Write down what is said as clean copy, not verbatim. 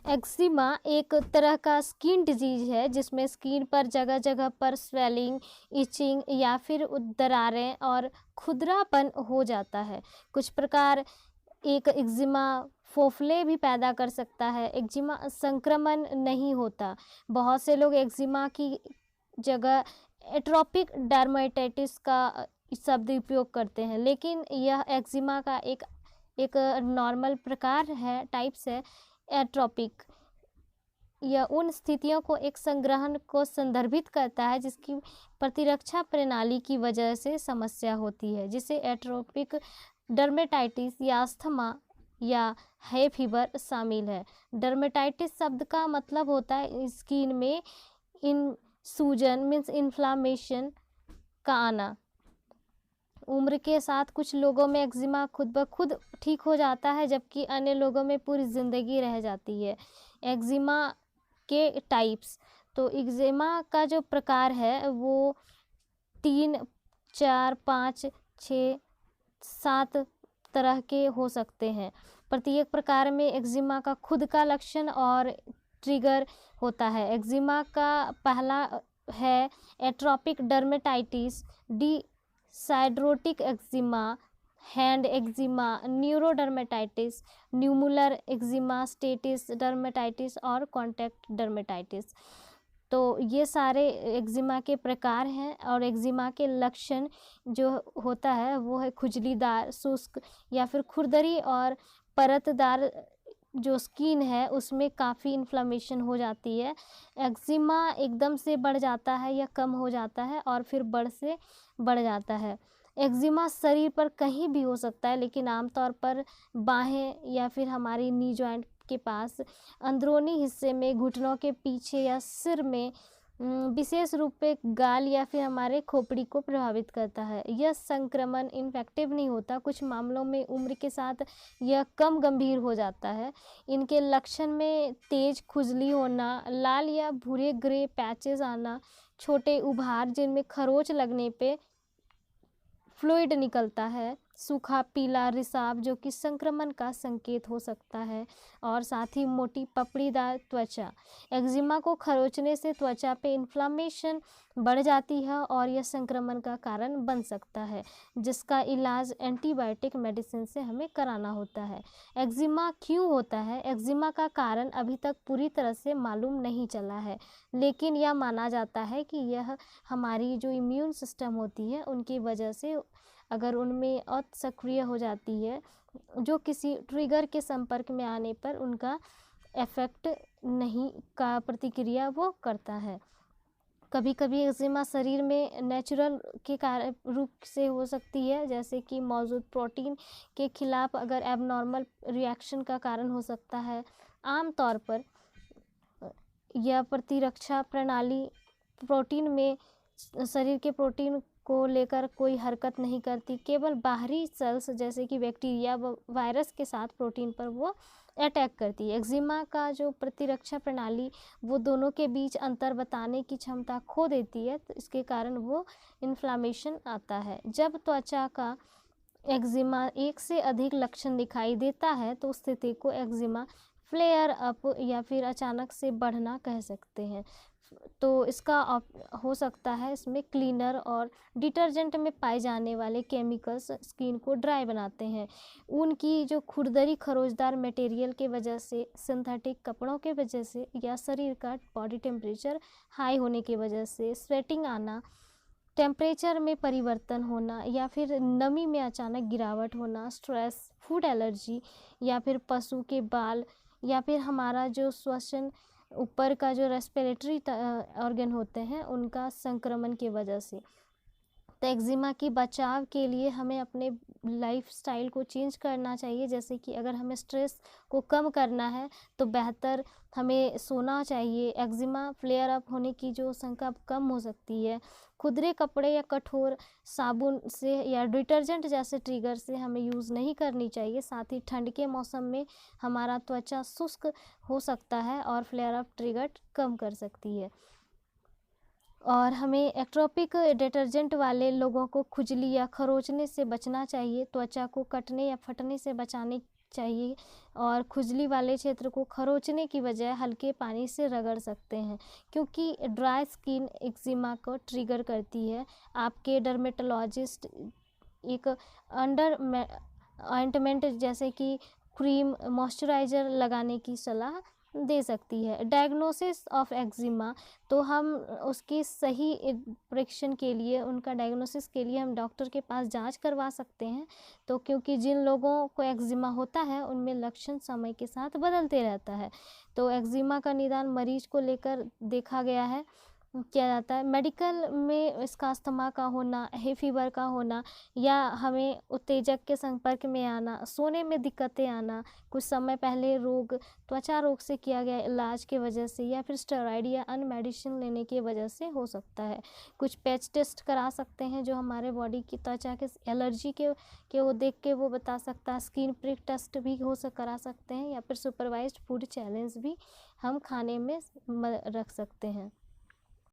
Eczema एक तरह का स्किन डिजीज है जिसमें स्किन पर जगह जगह पर स्वेलिंग, इचिंग या फिर दरारें और खुरदरापन हो जाता है। कुछ प्रकार एक एक्जिमा फोफले भी पैदा कर सकता है। एक्जिमा संक्रमण नहीं होता। बहुत से लोग एक्जिमा की जगह एट्रोपिक डर्मेटाइटिस का शब्द उपयोग करते हैं, लेकिन यह एक्जिमा का एक नॉर्मल प्रकार है, टाइप्स है। एट्रोपिक यह उन स्थितियों को एक संग्रहण को संदर्भित करता है जिसकी प्रतिरक्षा प्रणाली की वजह से समस्या होती है, जिसे एट्रोपिक डर्मेटाइटिस या अस्थमा या है फीवर शामिल है। डर्मेटाइटिस शब्द का मतलब होता है स्किन में इन सूजन मीन्स इन्फ्लामेशन का आना। उम्र के साथ कुछ लोगों में एक्जिमा खुद ब खुद ठीक हो जाता है, जबकि अन्य लोगों में पूरी ज़िंदगी रह जाती है। एक्जिमा के टाइप्स, तो एक्जिमा का जो प्रकार है वो 3, 4, 5, 6, 7 तरह के हो सकते हैं। प्रत्येक प्रकार में एक्जिमा का खुद का लक्षण और ट्रिगर होता है। एक्जिमा का पहला है atopic dermatitis, dyshidrotic eczema, hand eczema, neurodermatitis, nummular eczema, stasis dermatitis और कॉन्टैक्ट डर्मेटाइटिस। तो ये सारे एक्जिमा के प्रकार हैं और एक्जिमा के लक्षण जो होता है वो है खुजलीदार, शुष्क या फिर खुरदरी और परतदार जो स्किन है उसमें काफ़ी इन्फ्लेमेशन हो जाती है। एक्जिमा एकदम से बढ़ जाता है या कम हो जाता है और फिर बढ़ जाता है। एक्जिमा शरीर पर कहीं भी हो सकता है, लेकिन आमतौर पर बाहें या फिर हमारी नी जॉइंट के पास, अंदरूनी हिस्से में, घुटनों के पीछे या सिर में, विशेष रूप से गाल या फिर हमारे खोपड़ी को प्रभावित करता है। यह संक्रमण इन्फेक्टिव नहीं होता। कुछ मामलों में उम्र के साथ यह कम गंभीर हो जाता है। इनके लक्षण में तेज खुजली होना, लाल या भूरे ग्रे पैचेस आना, छोटे उभार जिनमें खरोंच लगने पे फ्लूइड निकलता है, सूखा पीला रिसाव जो कि संक्रमण का संकेत हो सकता है, और साथ ही मोटी पपड़ीदार त्वचा। एक्जिमा को खरोंचने से त्वचा पे इन्फ्लामेशन बढ़ जाती है और यह संक्रमण का कारण बन सकता है, जिसका इलाज एंटीबायोटिक मेडिसिन से हमें कराना होता है। एक्जिमा क्यों होता है? एक्जिमा का कारण अभी तक पूरी तरह से मालूम नहीं चला है, लेकिन यह माना जाता है कि यह हमारी जो इम्यून सिस्टम होती है उनकी वजह से, अगर उनमें असक्रिय हो जाती है, जो किसी ट्रिगर के संपर्क में आने पर उनका इफेक्ट नहीं का प्रतिक्रिया वो करता है। कभी कभी एक्जिमा शरीर में नेचुरल के कारण रूप से हो सकती है, जैसे कि मौजूद प्रोटीन के खिलाफ अगर एबनॉर्मल रिएक्शन का कारण हो सकता है। आमतौर पर यह प्रतिरक्षा प्रणाली प्रोटीन में शरीर के प्रोटीन को लेकर कोई हरकत नहीं करती, केवल बाहरी सेल्स जैसे कि बैक्टीरिया व वायरस के साथ प्रोटीन पर वो अटैक करती है। एक्जिमा का जो प्रतिरक्षा प्रणाली वो दोनों के बीच अंतर बताने की क्षमता खो देती है, तो इसके कारण वो इन्फ्लामेशन आता है। जब त्वचा का एक्जिमा एक से अधिक लक्षण दिखाई देता है तो स्थिति को एक्जिमा फ्लेयर अप या फिर अचानक से बढ़ना कह सकते हैं। तो इसका हो सकता है इसमें क्लीनर और डिटर्जेंट में पाए जाने वाले केमिकल्स स्किन को ड्राई बनाते हैं। उनकी जो खुरदरी खरोचदार मटेरियल के वजह से, सिंथेटिक कपड़ों के वजह से, या शरीर का बॉडी टेम्परेचर हाई होने की वजह से, स्वेटिंग आना, टेम्परेचर में परिवर्तन होना या फिर नमी में अचानक गिरावट होना, स्ट्रेस, फूड एलर्जी या फिर पशु के बाल या फिर हमारा जो श्वसन ऊपर का जो रेस्पिरेटरी ऑर्गन होते हैं उनका संक्रमण की वजह से। तो एक्जिमा की बचाव के लिए हमें अपने लाइफस्टाइल को चेंज करना चाहिए, जैसे कि अगर हमें स्ट्रेस को कम करना है तो बेहतर हमें सोना चाहिए। एक्जिमा फ्लेयर अप होने की जो शंका कम हो सकती है। खुरदरे कपड़े या कठोर साबुन से या डिटर्जेंट जैसे ट्रिगर से हमें यूज़ नहीं करनी चाहिए। साथ ही ठंड के मौसम में हमारा त्वचा शुष्क हो सकता है और फ्लेयर अप ट्रिगर कम कर सकती है। और हमें एट्रोपिक डिटर्जेंट वाले लोगों को खुजली या खरोचने से बचना चाहिए। त्वचा को कटने या फटने से बचाने चाहिए और खुजली वाले क्षेत्र को खरोंचने की बजाय हल्के पानी से रगड़ सकते हैं, क्योंकि ड्राई स्किन एक्जिमा को ट्रिगर करती है। आपके डर्मेटोलॉजिस्ट एक अंडर ऑइंटमेंट जैसे कि क्रीम, मॉइस्चराइज़र लगाने की सलाह दे सकती है। डायग्नोसिस ऑफ एक्जिमा, तो हम उसकी सही परीक्षण के लिए, उनका डायग्नोसिस के लिए हम डॉक्टर के पास जांच करवा सकते हैं। तो क्योंकि जिन लोगों को एक्जिमा होता है उनमें लक्षण समय के साथ बदलते रहता है, तो एक्जिमा का निदान मरीज को लेकर देखा गया है, किया जाता है। मेडिकल में इसका अस्थमा का होना, हे फीवर का होना, या हमें उत्तेजक के संपर्क में आना, सोने में दिक्कतें आना, कुछ समय पहले रोग, त्वचा रोग से किया गया इलाज की वजह से, या फिर स्टेरॉइड या अन्य मेडिसिन लेने की वजह से हो सकता है। कुछ पैच टेस्ट करा सकते हैं जो हमारे बॉडी की त्वचा के एलर्जी के वो देख के वो बता सकता है। स्किन प्रिक टेस्ट भी करा सकते हैं, या फिर सुपरवाइज्ड फूड चैलेंज भी हम खाने में रख सकते हैं।